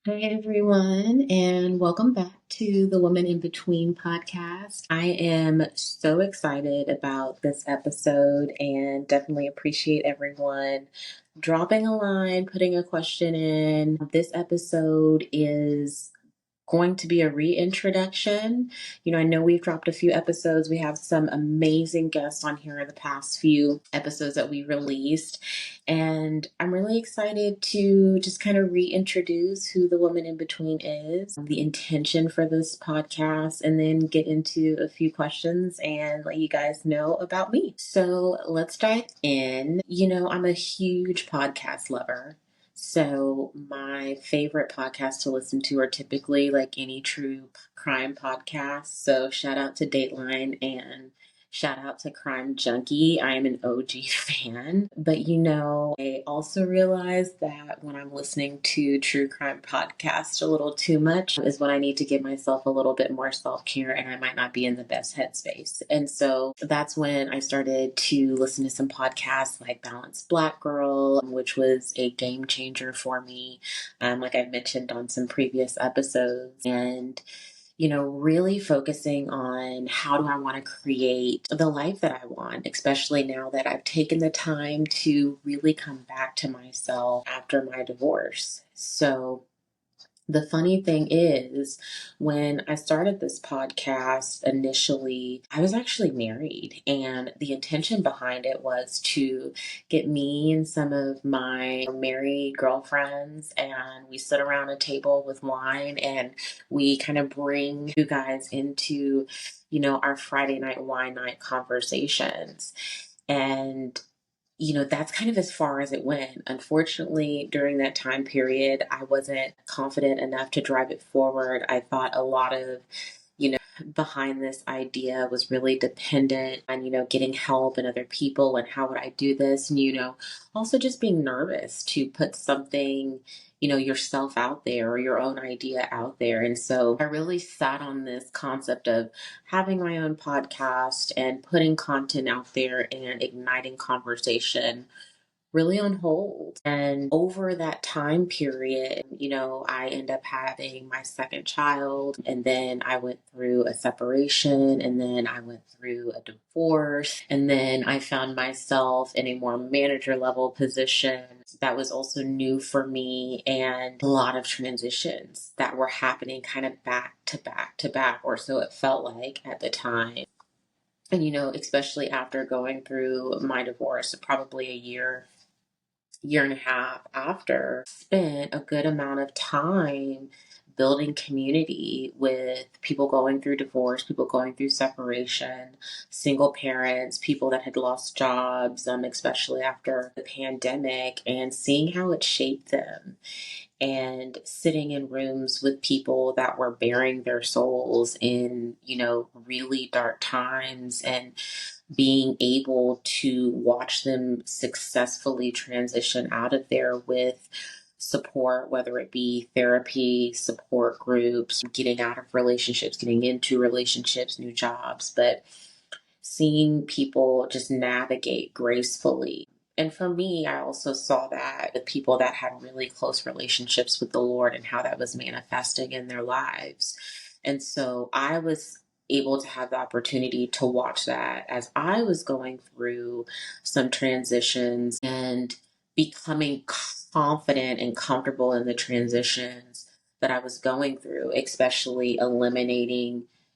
Hi, everyone, and welcome back to the Woman in Between podcast. I am so excited about this episode and definitely appreciate everyone dropping a line, putting a question in. This episode is going to be a reintroduction. I know we've dropped a few episodes. We have some amazing guests on here in the past few episodes that we released. And I'm really excited to just kind of reintroduce who the Woman in Between is, the intention for this podcast, and then get into a few questions and let you guys know about me. So let's dive in. I'm a huge podcast lover. So my favorite podcasts to listen to are typically like any true crime podcasts. So shout out to Dateline and shout out to Crime Junkie. I am an OG fan. But I also realize that when I'm listening to true crime podcasts a little too much is when I need to give myself a little bit more self-care and I might not be in the best headspace. And so that's when I started to listen to some podcasts like Balanced Black Girl, which was a game changer for me, like I've mentioned on some previous episodes. And really focusing on how do I want to create the life that I want, especially now that I've taken the time to really come back to myself after my divorce. So the funny thing is, when I started this podcast initially, I was actually married, and the intention behind it was to get me and some of my married girlfriends, and we sit around a table with wine, and we kind of bring you guys into, our Friday night wine night conversations. And that's kind of as far as it went. Unfortunately, during that time period, I wasn't confident enough to drive it forward. I thought a lot of, behind this idea was really dependent on, getting help and other people and how would I do this. And, also just being nervous to put something, yourself out there or your own idea out there. And so I really sat on this concept of having my own podcast and putting content out there and igniting conversation really on hold. And over that time period, I end up having my second child, and then I went through a separation, and then I went through a divorce, and then I found myself in a more manager level position. That was also new for me, and a lot of transitions that were happening kind of back to back to back, or so it felt like at the time. And, especially after going through my divorce, probably a year and a half after, spent a good amount of time building community with people going through divorce, people going through separation, single parents, people that had lost jobs, especially after the pandemic, and seeing how it shaped them. And sitting in rooms with people that were bearing their souls in, really dark times, and being able to watch them successfully transition out of there with support, whether it be therapy, support groups, getting out of relationships, getting into relationships, new jobs, but seeing people just navigate gracefully. And for me, I also saw that with people that had really close relationships with the Lord and how that was manifesting in their lives. And so I was able to have the opportunity to watch that as I was going through some transitions and becoming confident and comfortable in the transitions that I was going through, especially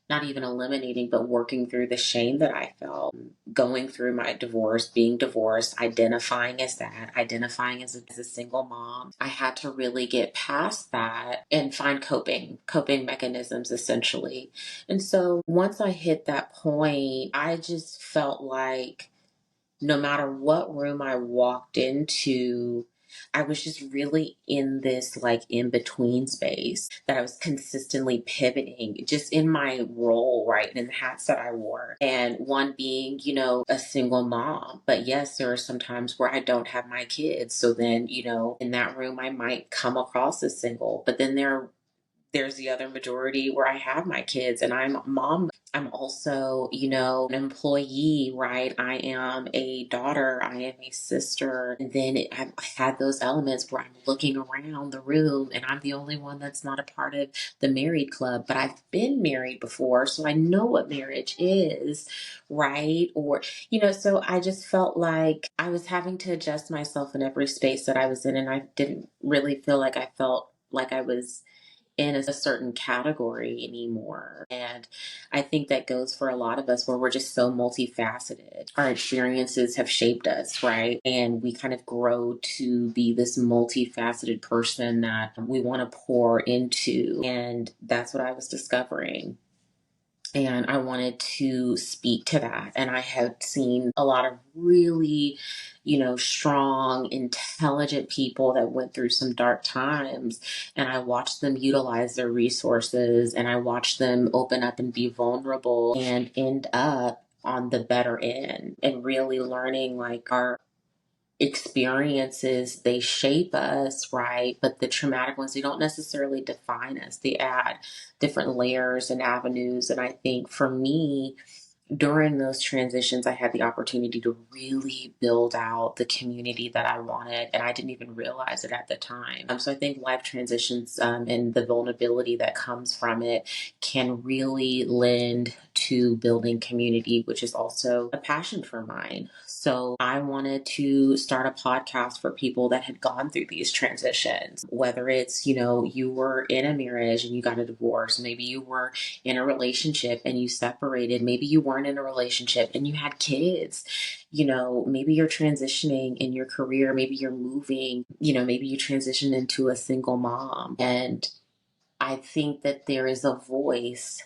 not even eliminating, but working through the shame that I felt going through my divorce, being divorced, identifying as that, identifying as a single mom. I had to really get past that and find coping mechanisms essentially. And so once I hit that point, I just felt like no matter what room I walked into, I was just really in this like in between space that I was consistently pivoting just in my role, right? In the hats that I wore. And one being, a single mom. But yes, there are some times where I don't have my kids. So then, in that room, I might come across as single. But then there's the other majority where I have my kids and I'm a mom. I'm also, an employee, right? I am a daughter. I am a sister. And then I had those elements where I'm looking around the room and I'm the only one that's not a part of the married club. But I've been married before, so I know what marriage is, right? Or, so I just felt like I was having to adjust myself in every space that I was in. And I didn't really feel like I felt like I was in a certain category anymore. And I think that goes for a lot of us where we're just so multifaceted. Our experiences have shaped us, right? And we kind of grow to be this multifaceted person that we want to pour into. And that's what I was discovering. And I wanted to speak to that. And I had seen a lot of really, strong, intelligent people that went through some dark times. And I watched them utilize their resources and I watched them open up and be vulnerable and end up on the better end and really learning like our experiences, they shape us, right? But the traumatic ones, they don't necessarily define us. They add different layers and avenues. And I think for me, during those transitions, I had the opportunity to really build out the community that I wanted, and I didn't even realize it at the time. So I think life transitions and the vulnerability that comes from it can really lend to building community, which is also a passion for mine. So I wanted to start a podcast for people that had gone through these transitions, whether it's, you were in a marriage and you got a divorce, maybe you were in a relationship and you separated, maybe you weren't in a relationship and you had kids, maybe you're transitioning in your career, maybe you're moving, maybe you transition into a single mom. And I think that there is a voice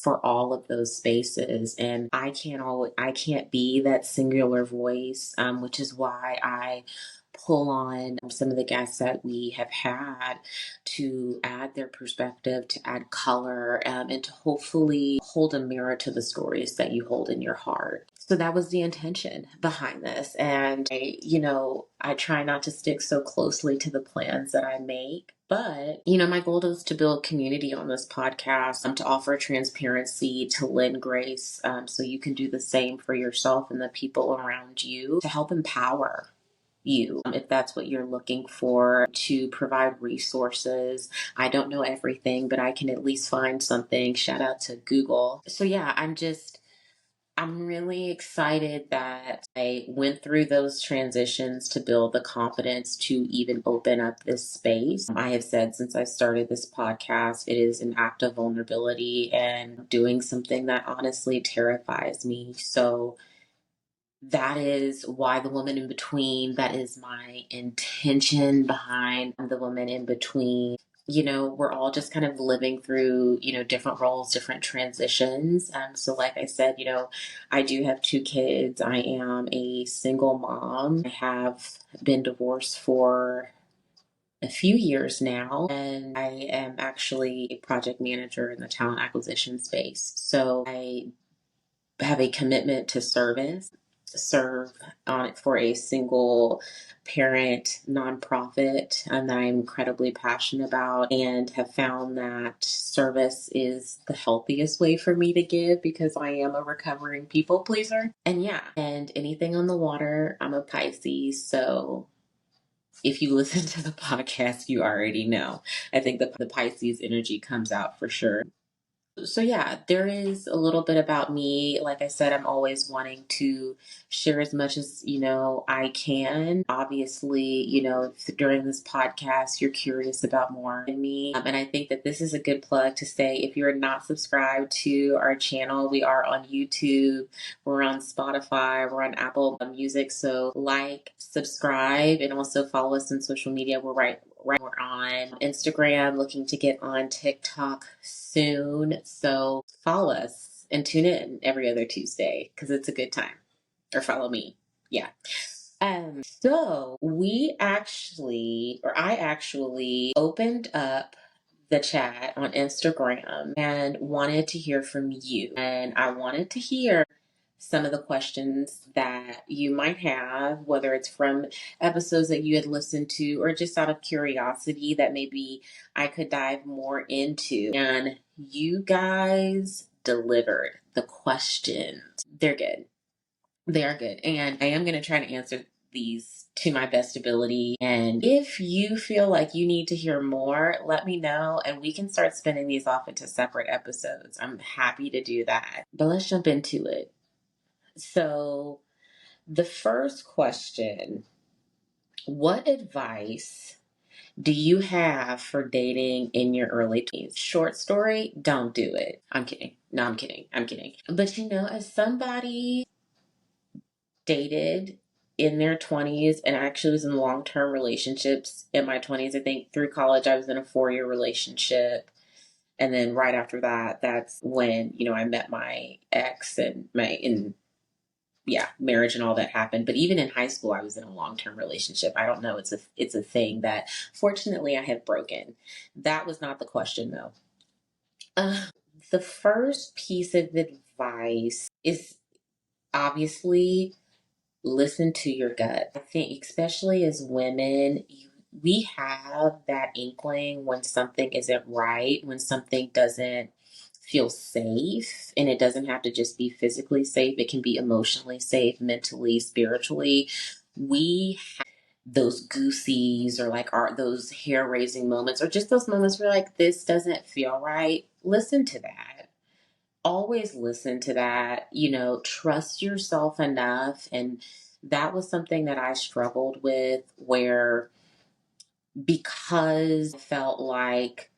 for all of those spaces, and I can't be that singular voice, which is why I pull on some of the guests that we have had to add their perspective, to add color, and to hopefully hold a mirror to the stories that you hold in your heart. So that was the intention behind this. And I try not to stick so closely to the plans that I make. But, my goal is to build community on this podcast, to offer transparency, to lend grace, so you can do the same for yourself and the people around you, to help empower you if that's what you're looking for, to provide resources. I don't know everything, but I can at least find something. Shout out to Google. So yeah, I'm really excited that I went through those transitions to build the confidence to even open up this space. I have said since I started this podcast, it is an act of vulnerability and doing something that honestly terrifies me. So that is why the woman in between, that is my intention behind the woman in between. We're all just kind of living through, different roles, different transitions. So like I said, I do have 2 kids. I am a single mom. I have been divorced for a few years now, and I am actually a project manager in the talent acquisition space. So I have a commitment to service, serve on it for a single parent nonprofit that I'm incredibly passionate about, and have found that service is the healthiest way for me to give because I am a recovering people pleaser. And yeah, and anything on the water, I'm a Pisces. So if you listen to the podcast, you already know. I think the Pisces energy comes out for sure. So yeah, there is a little bit about me. Like I said, I'm always wanting to share as much as, I can. Obviously, if during this podcast, you're curious about more than me. And I think that this is a good plug to say, if you're not subscribed to our channel, we are on YouTube, we're on Spotify, we're on Apple Music. So like, subscribe, and also follow us on social media. We're on Instagram, looking to get on TikTok soon. So follow us and tune in every other Tuesday because it's a good time. Or follow me. Yeah. So I actually opened up the chat on Instagram and wanted to hear from you. And I wanted to hear some of the questions that you might have, whether it's from episodes that you had listened to or just out of curiosity that maybe I could dive more into. And you guys delivered, the questions, they're good. They are good. And I am going to try to answer these to my best ability. And if you feel like you need to hear more, let me know and we can start spinning these off into separate episodes. I'm happy to do that. But let's jump into it. So, the first question: what advice do you have for dating in your early 20s? Short story, don't do it. I'm kidding. No, I'm kidding. I'm kidding. But as somebody dated in their 20s and actually was in long-term relationships in my 20s, I think through college I was in a 4-year relationship. And then right after that, that's when, I met my ex and marriage and all that happened. But even in high school, I was in a long-term relationship. I don't know. It's a thing that fortunately I have broken. That was not the question though. The first piece of advice is obviously listen to your gut. I think especially as women, we have that inkling when something isn't right, when something doesn't feel safe, and it doesn't have to just be physically safe. It can be emotionally safe, mentally, spiritually. We have those goosies or like those hair raising moments or just those moments where like this doesn't feel right. Listen to that. Always listen to that. Trust yourself enough. And that was something that I struggled with, where because I felt like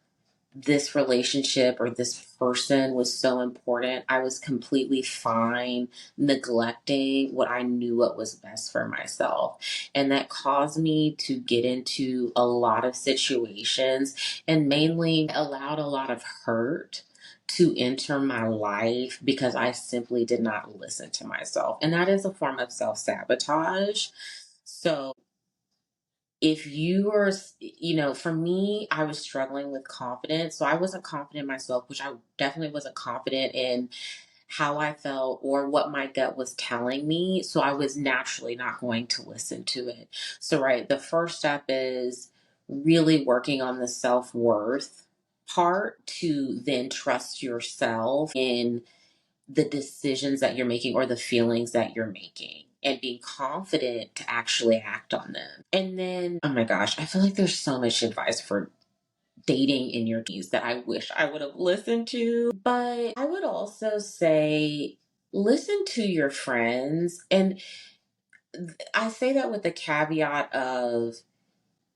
this relationship or this person was so important, I was completely fine neglecting what I knew what was best for myself. And that caused me to get into a lot of situations and mainly allowed a lot of hurt to enter my life because I simply did not listen to myself. And that is a form of self-sabotage. So if you are, for me, I was struggling with confidence. So I wasn't confident in myself, which I definitely wasn't confident in how I felt or what my gut was telling me. So I was naturally not going to listen to it. So, right, the first step is really working on the self-worth part to then trust yourself in the decisions that you're making or the feelings that you're making and being confident to actually act on them. And then, oh my gosh, I feel like there's so much advice for dating in your 20s that I wish I would have listened to. But I would also say listen to your friends. And I say that with the caveat of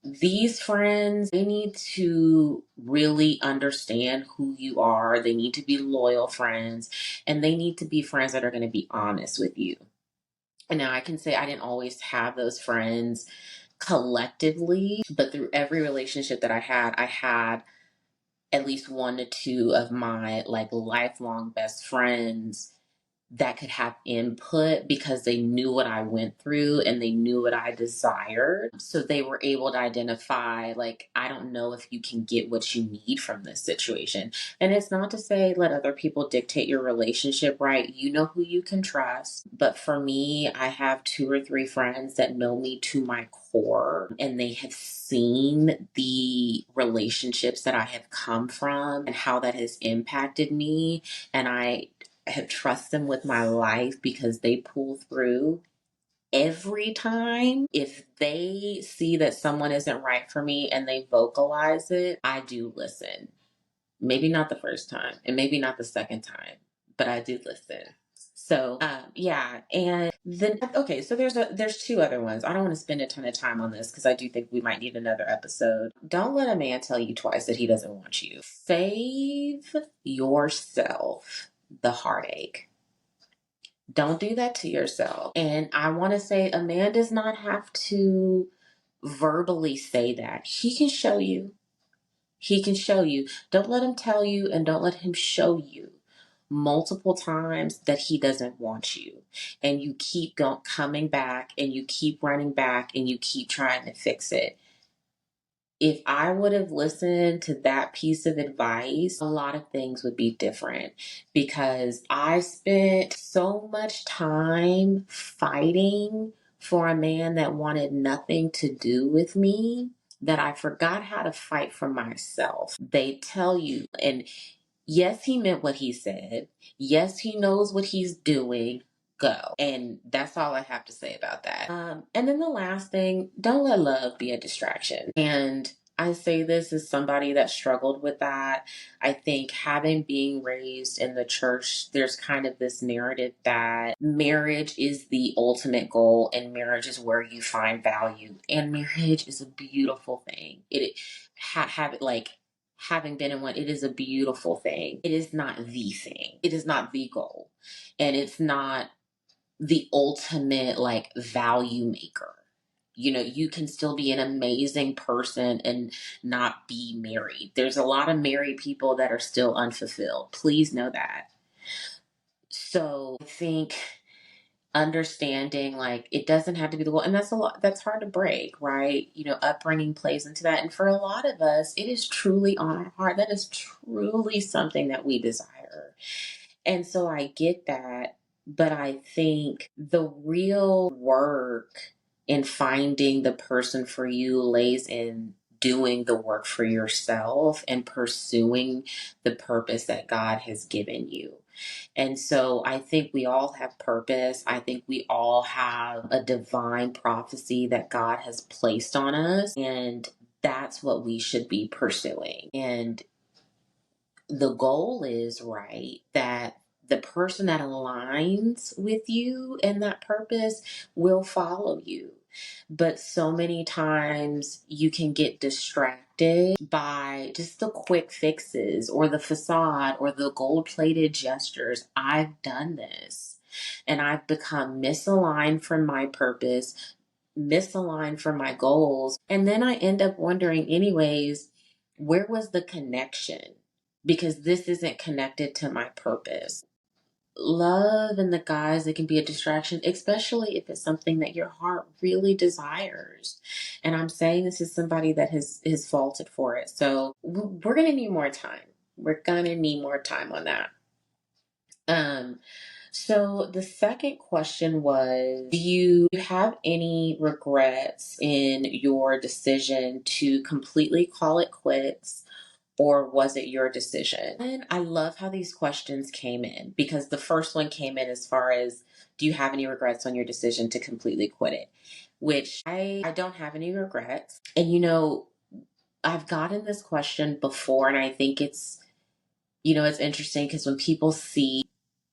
these friends, they need to really understand who you are. They need to be loyal friends, and they need to be friends that are going to be honest with you. And now I can say I didn't always have those friends collectively, but through every relationship that I had at least 1 to 2 of my like lifelong best friends that could have input because they knew what I went through and they knew what I desired. So they were able to identify, like, I don't know if you can get what you need from this situation. And it's not to say let other people dictate your relationship, right? You know who you can trust. But for me, I have 2 or 3 friends that know me to my core and they have seen the relationships that I have come from and how that has impacted me. And I have trust them with my life because they pull through every time. If they see that someone isn't right for me and they vocalize it, I do listen. Maybe not the first time and maybe not the second time, but I do listen. So, yeah. And then, okay, so there's 2 other ones. I don't want to spend a ton of time on this because I do think we might need another episode. Don't let a man tell you twice that he doesn't want you. Save yourself the heartache. Don't do that to yourself. And I want to say a man does not have to verbally say that. He can show you. He can show you. Don't let him tell you and don't let him show you multiple times that he doesn't want you. And you keep coming back and you keep running back and you keep trying to fix it. If I would have listened to that piece of advice, a lot of things would be different because I spent so much time fighting for a man that wanted nothing to do with me that I forgot how to fight for myself. They tell you, and Yes, he meant what he said. Yes, he knows what he's doing. Go. And that's all I have to say about that. And then the last thing, don't let love be a distraction. And I say this as somebody that struggled with that. I think having being raised in the church, there's kind of this narrative that marriage is the ultimate goal and marriage is where you find value. And marriage is a beautiful thing. Have it like having been in one, it is a beautiful thing. It is not the thing. It is not the goal. And it's not the ultimate like value maker. You know, you can still be an amazing person and not be married. There's a lot of married people that are still unfulfilled. Please know that. So I think understanding like it doesn't have to be the goal, and that's a lot, that's hard to break, right? You know, upbringing plays into that, and for a lot of us it is truly on our heart, that is truly something that we desire. And so I get that, but I think the real work in finding the person for you lays in doing the work for yourself and pursuing the purpose that God has given you. And so I think we all have purpose. I think we all have a divine prophecy that God has placed on us. And that's what we should be pursuing. And the goal is, right, that the person that aligns with you and that purpose will follow you. But so many times you can get distracted by just the quick fixes or the facade or the gold plated gestures. I've done this and I've become misaligned from my purpose, misaligned from my goals. And then I end up wondering, anyways, where was the connection? Because this isn't connected to my purpose. Love and the guys, it can be a distraction, especially if it's something that your heart really desires. And I'm saying this is somebody that has faulted for it. So we're gonna need more time. We're gonna need more time on that. So the second question was, do you have any regrets in your decision to completely call it quits, or was it your decision? And I love how these questions came in, because the first one came in as far as, do you have any regrets on your decision to completely quit it? Which I don't have any regrets. And you know, I've gotten this question before, and I think it's, you know, it's interesting because when people see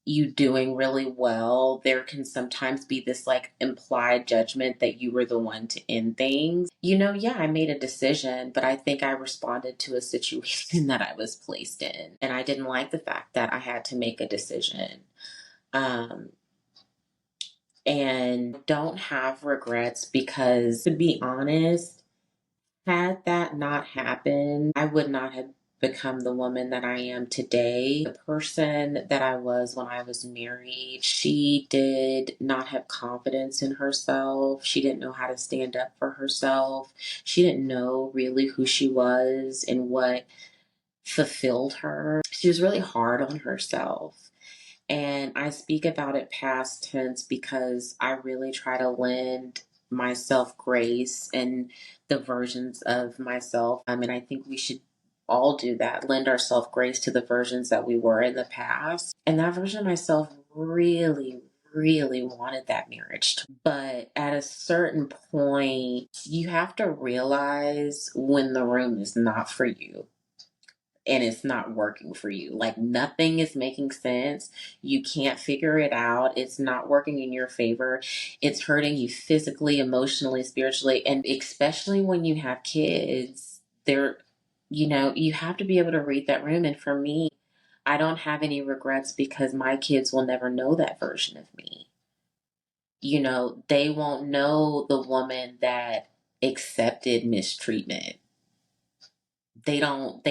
you doing really well, there can sometimes be this like implied judgment that you were the one to end things. You know, yeah, I made a decision, but I think I responded to a situation that I was placed in. And I didn't like the fact that I had to make a decision. Um, and don't have regrets because, to be honest, had that not happened, I would not have become the woman that I am today. The person that I was when I was married, she did not have confidence in herself. She didn't know how to stand up for herself. She didn't know really who she was and what fulfilled her. She was really hard on herself. And I speak about it past tense because I really try to lend myself grace and the versions of myself. I mean, I think we should all do that, lend ourselves grace to the versions that we were in the past. And that version of myself really, really wanted that marriage. But at a certain point, you have to realize when the room is not for you and it's not working for you. Like nothing is making sense. You can't figure it out. It's not working in your favor. It's hurting you physically, emotionally, spiritually. And especially when you have kids, they're, you know, you have to be able to read that room. And for me, I don't have any regrets because my kids will never know that version of me. You know, they won't know the woman that accepted mistreatment. They don't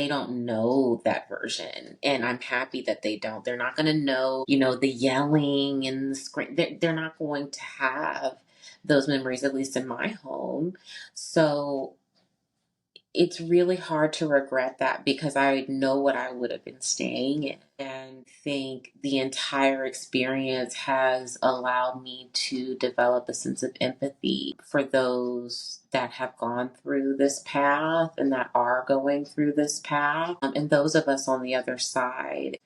know that version, and I'm happy that they don't. They're not going to know, you know, the yelling and the scream. They're not going to have those memories, at least in my home. So it's really hard to regret that because I know what I would have been staying in, and think the entire experience has allowed me to develop a sense of empathy for those that have gone through this path and that are going through this path, and those of us on the other side.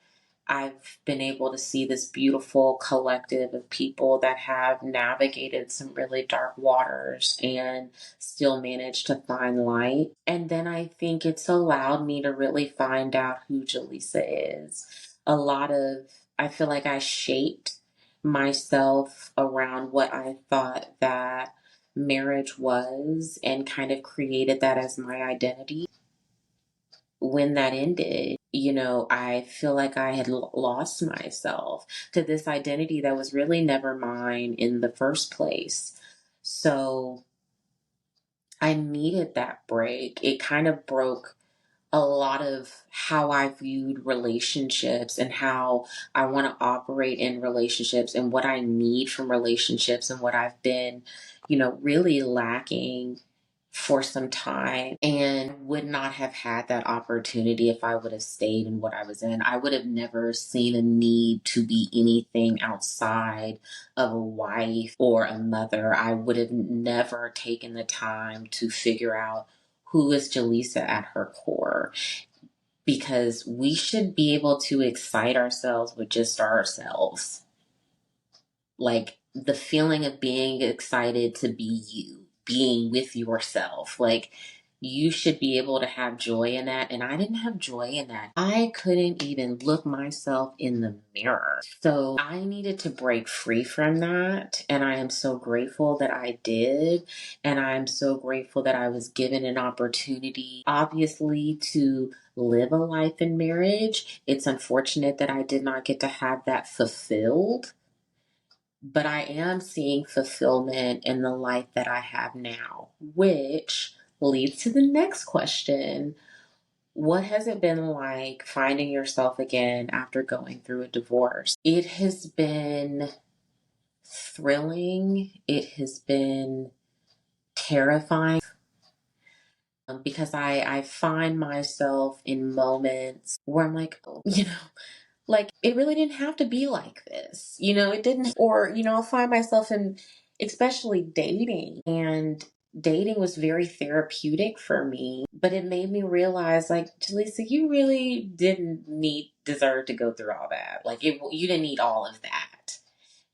I've been able to see this beautiful collective of people that have navigated some really dark waters and still managed to find light. And then I think it's allowed me to really find out who Jelesa is. I feel like I shaped myself around what I thought that marriage was and kind of created that as my identity. When that ended, I feel like I had lost myself to this identity that was really never mine in the first place. So I needed that break. It kind of broke a lot of how I viewed relationships and how I want to operate in relationships and what I need from relationships and what I've been, really lacking for some time, and would not have had that opportunity if I would have stayed in what I was in. I would have never seen a need to be anything outside of a wife or a mother. I would have never taken the time to figure out who is Jelesa at her core, because we should be able to excite ourselves with just ourselves. Like the feeling of being excited to be you, being with yourself. Like you should be able to have joy in that. And I didn't have joy in that. I couldn't even look myself in the mirror. So I needed to break free from that. And I am so grateful that I did. And I'm so grateful that I was given an opportunity, obviously, to live a life in marriage. It's unfortunate that I did not get to have that fulfilled, but I am seeing fulfillment in the life that I have now, which leads to the next question. What has it been like finding yourself again after going through a divorce? It has been thrilling. It has been terrifying, because I find myself in moments where I'm like, oh, like it really didn't have to be like this. It didn't, or, I'll find myself in, especially dating. And dating was very therapeutic for me, but it made me realize, like, Jelesa, you really didn't deserve to go through all that. Like, you didn't need all of that.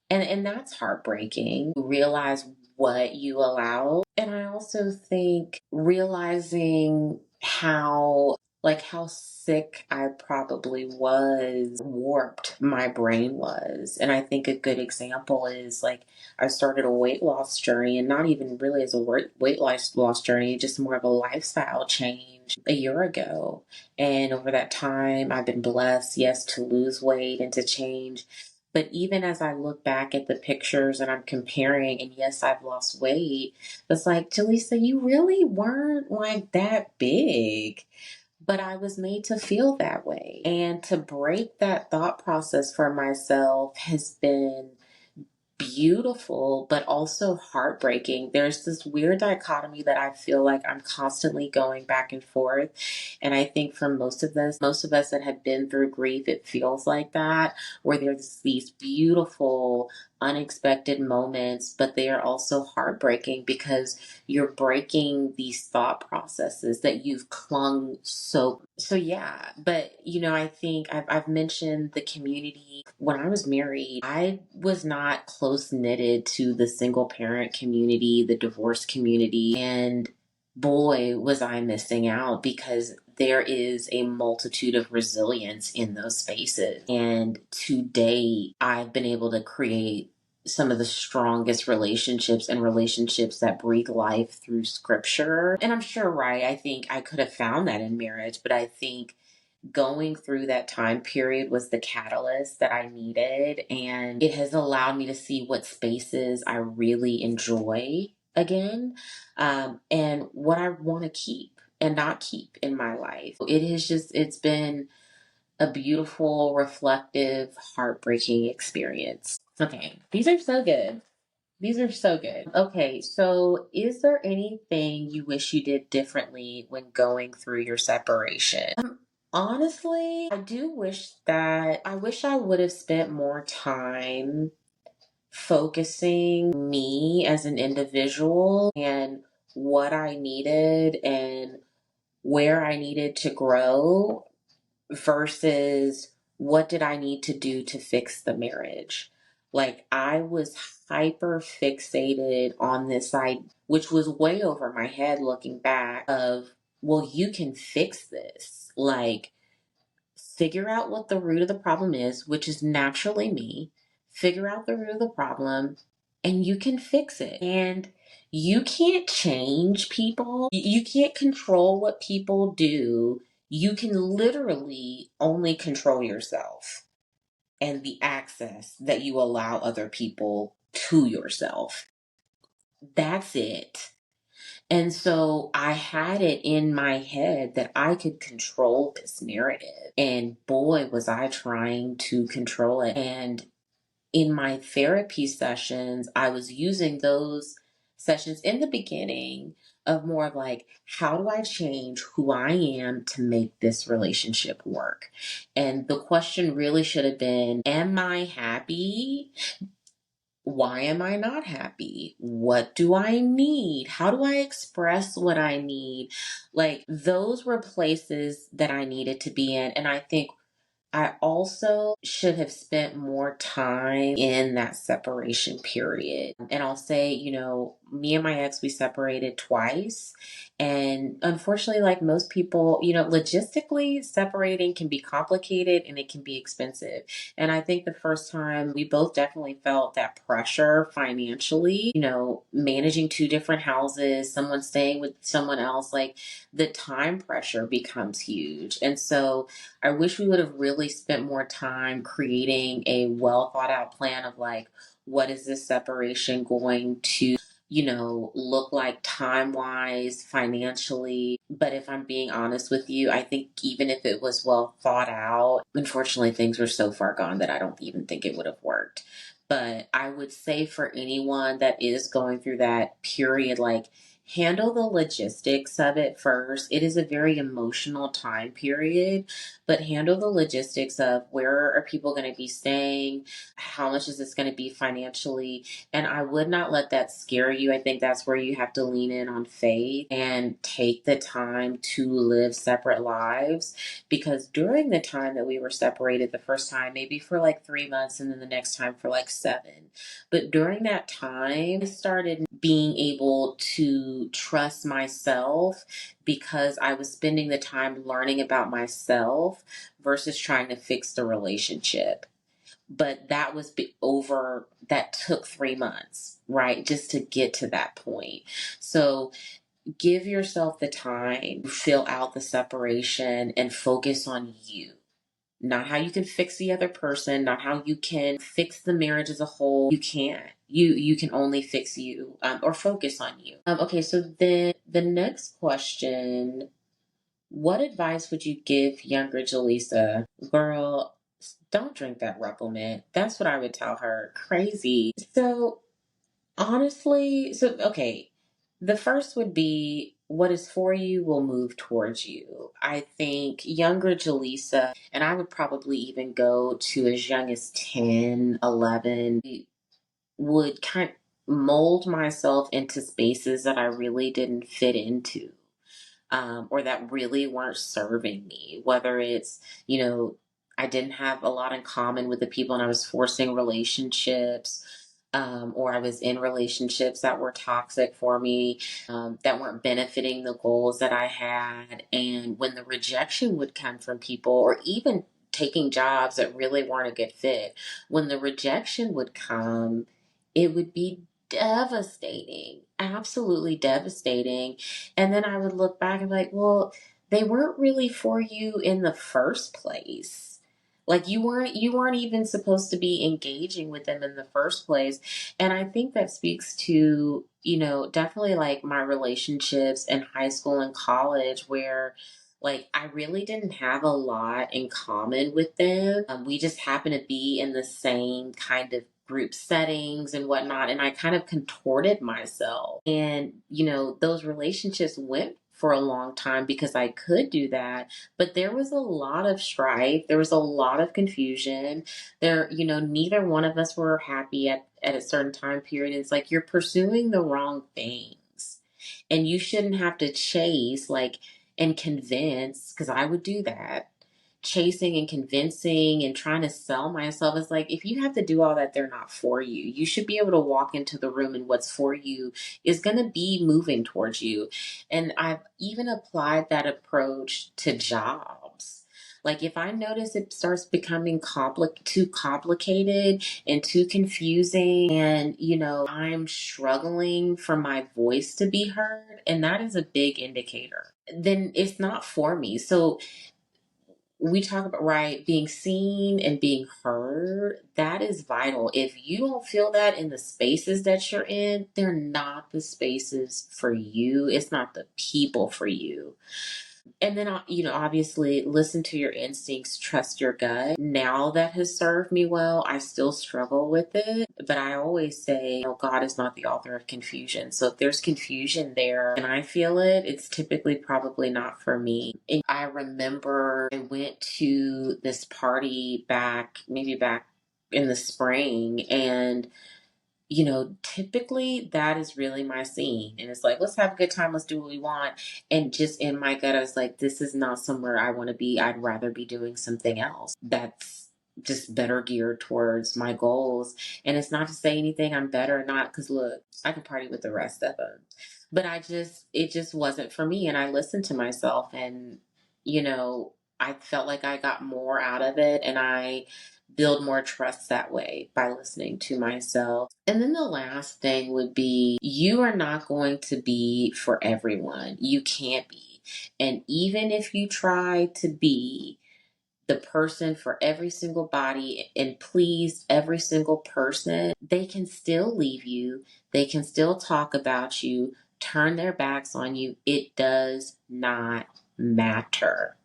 And that's heartbreaking. Realize what you allow. And I also think realizing how sick I probably was, warped my brain was. And I think a good example is, like, I started a weight loss journey, and not even really as a weight loss journey, just more of a lifestyle change a year ago. And over that time, I've been blessed, yes, to lose weight and to change. But even as I look back at the pictures and I'm comparing, and yes, I've lost weight, it's like, Jelesa, you really weren't like that big. But I was made to feel that way. And to break that thought process for myself has been beautiful, but also heartbreaking. There's this weird dichotomy that I feel like I'm constantly going back and forth. And I think for most of us that have been through grief, it feels like that, where there's these beautiful, unexpected moments, but they are also heartbreaking because you're breaking these thought processes that you've clung so yeah. But I think I've mentioned the community. When I was married, I was not close knitted to the single parent community, the divorce community, and boy, was I missing out, because there is a multitude of resilience in those spaces. And to date, I've been able to create some of the strongest relationships, and relationships that breathe life through scripture. And I'm sure, right, I think I could have found that in marriage, but I think going through that time period was the catalyst that I needed. And it has allowed me to see what spaces I really enjoy again, and what I want to keep and not keep in my life. It's been a beautiful, reflective, heartbreaking experience. Okay, these are so good. These are so good. Okay, so is there anything you wish you did differently when going through your separation? Honestly, I wish I would have spent more time focusing me as an individual and what I needed and where I needed to grow versus what did I need to do to fix the marriage. Like I was hyper fixated on this side, which was way over my head looking back of, well, you can fix this. Like figure out what the root of the problem is, which is naturally me. Figure out the root of the problem and you can fix it. And you can't change people. You can't control what people do. You can literally only control yourself and the access that you allow other people to yourself. That's it. And so I had it in my head that I could control this narrative. And boy, was I trying to control it. And in my therapy sessions, I was using those sessions in the beginning of more of like, how do I change who I am to make this relationship work? And the question really should have been, am I happy? Why am I not happy? What do I need? How do I express what I need? Like, those were places that I needed to be in. And I think I also should have spent more time in that separation period. And I'll say, me and my ex, we separated twice. And unfortunately, like most people, logistically, separating can be complicated and it can be expensive. And I think the first time we both definitely felt that pressure financially, managing two different houses, someone staying with someone else, like the time pressure becomes huge. And so I wish we would have really spent more time creating a well thought out plan of like, what is this separation going to, look like time wise, financially. But if I'm being honest with you, I think even if it was well thought out, unfortunately, things were so far gone that I don't even think it would have worked. But I would say for anyone that is going through that period, like, handle the logistics of it first. It is a very emotional time period, but handle the logistics of where are people going to be staying? How much is this going to be financially? And I would not let that scare you. I think that's where you have to lean in on faith and take the time to live separate lives. Because during the time that we were separated the first time, maybe for like 3 months and then the next time for like 7. But during that time, I started being able to trust myself because I was spending the time learning about myself versus trying to fix the relationship. But that took 3 months, right? Just to get to that point. So give yourself the time, fill out the separation and focus on you. Not how you can fix the other person, not how you can fix the marriage as a whole. You can't. You can only fix you, or focus on you. Okay, so then the next question: what advice would you give younger Jelesa? Girl, don't drink that supplement. That's what I would tell her. Crazy. So honestly, okay, the first would be what is for you will move towards you. I think younger Jaleesa, and I would probably even go to as young as 10, 11, would kind of mold myself into spaces that I really didn't fit into, or that really weren't serving me. Whether it's, I didn't have a lot in common with the people and I was forcing relationships, or I was in relationships that were toxic for me, that weren't benefiting the goals that I had. And when the rejection would come from people, or even taking jobs that really weren't a good fit, when the rejection would come, it would be devastating, absolutely devastating. And then I would look back and be like, well, they weren't really for you in the first place. Like you weren't even supposed to be engaging with them in the first place. And I think that speaks to, definitely like my relationships in high school and college where like I really didn't have a lot in common with them. We just happened to be in the same kind of group settings and whatnot, and I kind of contorted myself. And, those relationships went for a long time because I could do that. But there was a lot of strife, there was a lot of confusion. Neither one of us were happy at a certain time period. It's like you're pursuing the wrong things. And you shouldn't have to chase, and convince, because I would do that, chasing and convincing and trying to sell myself. Is like, if you have to do all that, they're not for you. You should be able to walk into the room and what's for you is going to be moving towards you. And I've even applied that approach to jobs. Like, if I notice it starts becoming too complicated and too confusing, and, I'm struggling for my voice to be heard, and that is a big indicator, then it's not for me. So we talk about, right, being seen and being heard. That is vital. If you don't feel that in the spaces that you're in, they're not the spaces for you. It's not the people for you. And then, obviously listen to your instincts, trust your gut. Now that has served me well. I still struggle with it, but I always say, God is not the author of confusion. So if there's confusion there and I feel it, it's typically probably not for me. And I remember I went to this party maybe back in the spring, and typically that is really my scene. And it's like, let's have a good time. Let's do what we want. And just in my gut, I was like, this is not somewhere I want to be. I'd rather be doing something else that's just better geared towards my goals. And it's not to say anything I'm better or not, because look, I can party with the rest of them. But it just wasn't for me. And I listened to myself, and, I felt like I got more out of it, and I build more trust that way by listening to myself. And then the last thing would be, you are not going to be for everyone. You can't be. And even if you try to be the person for every single body and please every single person, they can still leave you. They can still talk about you, turn their backs on you. It does not matter.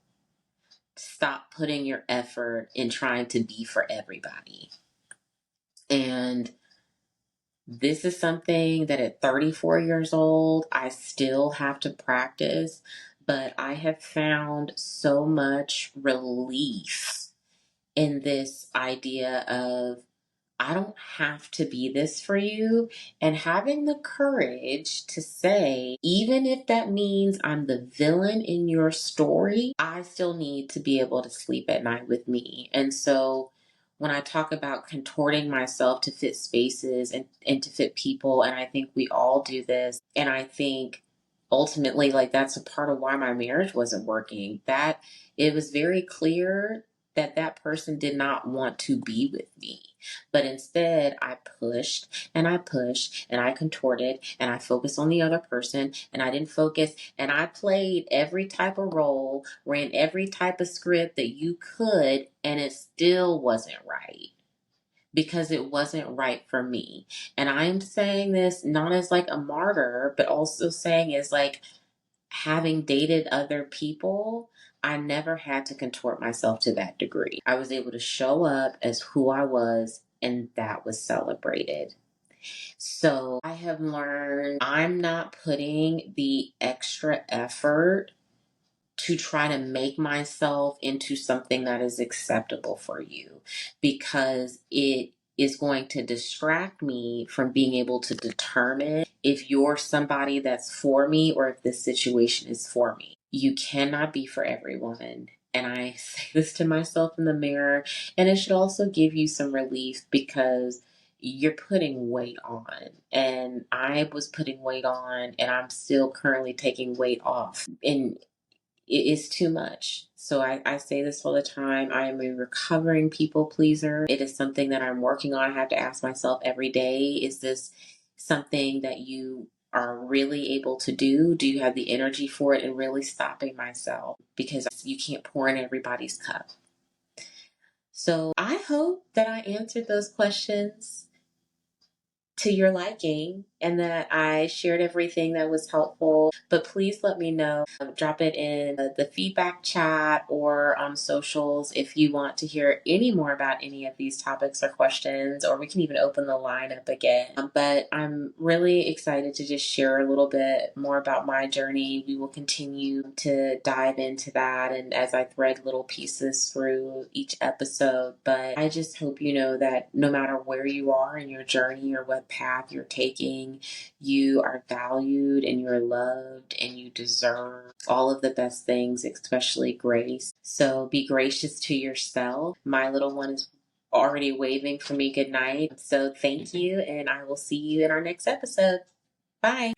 Stop putting your effort in trying to be for everybody. And this is something that at 34 years old, I still have to practice, but I have found so much relief in this idea of, I don't have to be this for you. And having the courage to say, even if that means I'm the villain in your story, I still need to be able to sleep at night with me. And so when I talk about contorting myself to fit spaces and to fit people, and I think we all do this, and I think ultimately, like, that's a part of why my marriage wasn't working, that it was very clear that that person did not want to be with me. But instead, I pushed and I pushed and I contorted and I focused on the other person, and I didn't focus, and I played every type of role, ran every type of script that you could, and it still wasn't right because it wasn't right for me. And I'm saying this not as like a martyr, but also saying as like, having dated other people, I never had to contort myself to that degree. I was able to show up as who I was, and that was celebrated. So I have learned I'm not putting the extra effort to try to make myself into something that is acceptable for you, because it is going to distract me from being able to determine if you're somebody that's for me or if this situation is for me. You cannot be for everyone. And I say this to myself in the mirror, and it should also give you some relief, because you're putting weight on. And I was putting weight on, and I'm still currently taking weight off. And it is too much. So I say this all the time. I am a recovering people pleaser. It is something that I'm working on. I have to ask myself every day, is this something that you are really able to do? Do you have the energy for it? And really stopping myself, because you can't pour in everybody's cup. So I hope that I answered those questions to your liking. and that I shared everything that was helpful. But please let me know. Drop it in the feedback chat or on socials if you want to hear any more about any of these topics or questions, or we can even open the line up again. But I'm really excited to just share a little bit more about my journey. We will continue to dive into that, and as I thread little pieces through each episode. But I just hope you know that no matter where you are in your journey or what path you're taking, you are valued and you're loved and you deserve all of the best things, especially grace. So be gracious to yourself. My little one is already waving for me good night. So thank you, and I will see you in our next episode. Bye.